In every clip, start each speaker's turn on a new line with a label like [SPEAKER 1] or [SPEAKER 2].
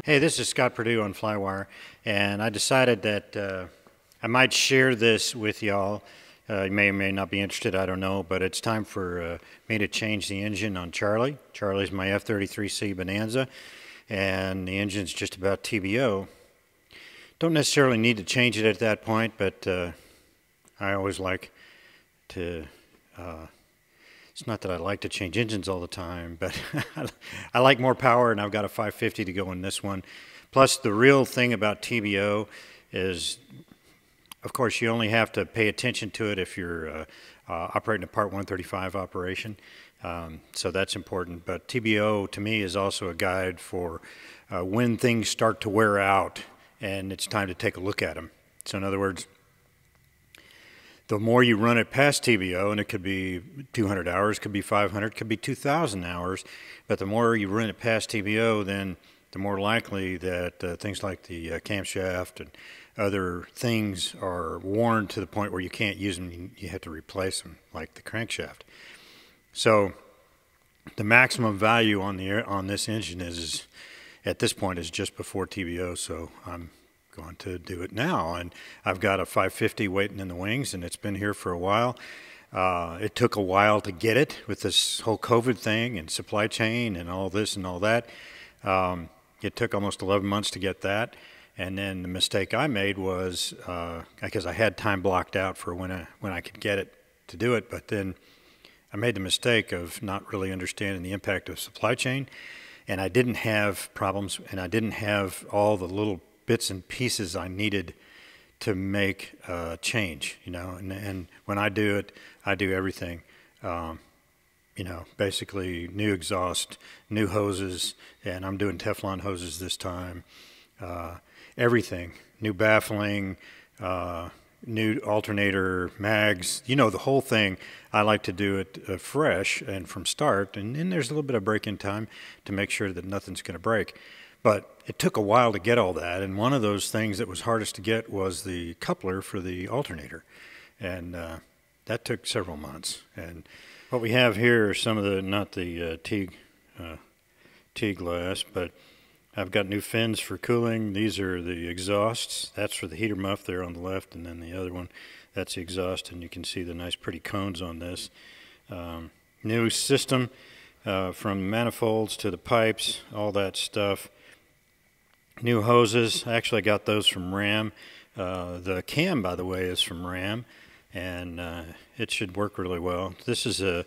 [SPEAKER 1] Hey, this is Scott Perdue on Flywire, and I decided that I might share this with y'all. You may or may not be interested, I don't know, but it's time for me to change the engine on Charlie. Charlie's my F-33C Bonanza, and the engine's just about TBO. Don't necessarily need to change it at that point, but I always like to... It's not that I like to change engines all the time, but I like more power, and I've got a 550 to go in this one. Plus, the real thing about TBO is, of course, you only have to pay attention to it if you're operating a Part 135 operation. So that's important. But TBO, to me, is also a guide for when things start to wear out, and it's time to take a look at them. So in other words, the more you run it past TBO, and it could be 200 hours, could be 500, could be 2,000 hours, but the more you run it past TBO, then the more likely that things like the camshaft and other things are worn to the point where you can't use them, you have to replace them, like the crankshaft. So the maximum value on this engine is at this point is just before TBO, so I'm going to do it now. And I've got a 550 waiting in the wings, and it's been here for a while. It took a while to get it with this whole COVID thing and supply chain and all this and all that. It took almost 11 months to get that. And then the mistake I made was, because I had time blocked out for when I could get it to do it, but then I made the mistake of not really understanding the impact of supply chain, and I didn't have problems, and I didn't have all the little bits and pieces I needed to make a change, you know, and when I do it, I do everything, you know, basically new exhaust, new hoses, and I'm doing Teflon hoses this time, everything, new baffling, new alternator, mags, you know, the whole thing. I like to do it fresh and from start, and then there's a little bit of break-in time to make sure that nothing's going to break. But it took a while to get all that, and one of those things that was hardest to get was the coupler for the alternator, and that took several months. And what we have here are some of the, not the T glass, but I've got new fins for cooling. These are the exhausts. That's for the heater muff there on the left, and then the other one, that's the exhaust, and you can see the nice pretty cones on this. New system from manifolds to the pipes, all that stuff. New hoses, actually I got those from Ram. The cam, by the way, is from Ram, and it should work really well. This is a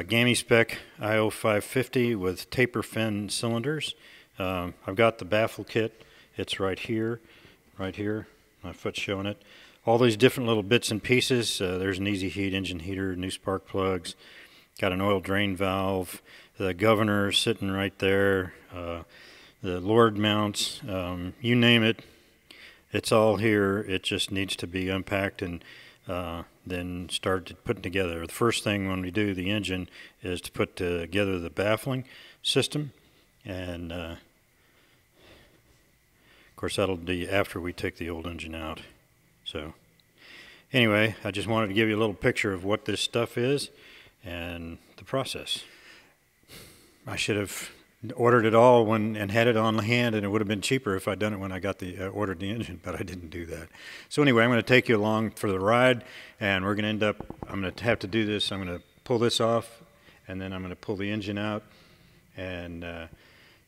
[SPEAKER 1] Gammy spec IO 550 with taper fin cylinders. I've got the baffle kit. It's right here, my foot's showing it. All these different little bits and pieces. There's an easy heat engine heater, new spark plugs, got an oil drain valve, the governor sitting right there, the Lord mounts, you name it, it's all here. It just needs to be unpacked and then start putting together. The first thing when we do the engine is to put together the baffling system, and of course that'll be after we take the old engine out. So anyway, I just wanted to give you a little picture of what this stuff is and the process. I should have ordered it all and had it on hand, and it would have been cheaper if I'd done it when I got ordered the engine, but I didn't do that. So anyway, I'm going to take you along for the ride, and we're going to end up, I'm going to have to do this. I'm going to pull this off, and then I'm going to pull the engine out and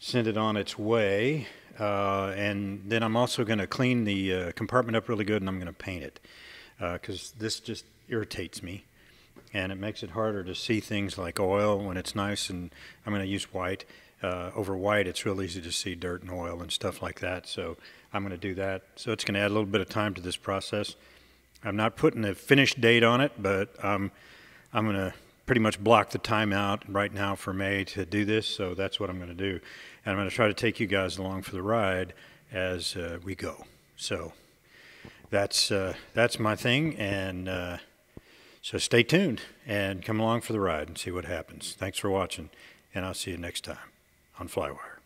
[SPEAKER 1] send it on its way, and then I'm also going to clean the compartment up really good, and I'm going to paint it, because this just irritates me, and it makes it harder to see things like oil when it's nice, and I'm going to use white. Over white, it's real easy to see dirt and oil and stuff like that, so I'm going to do that. So it's going to add a little bit of time to this process. I'm not putting a finish date on it, but I'm going to pretty much block the time out right now for May to do this, so that's what I'm going to do. And I'm going to try to take you guys along for the ride as we go. So that's my thing, and so stay tuned and come along for the ride and see what happens. Thanks for watching, and I'll see you next time on Flywire.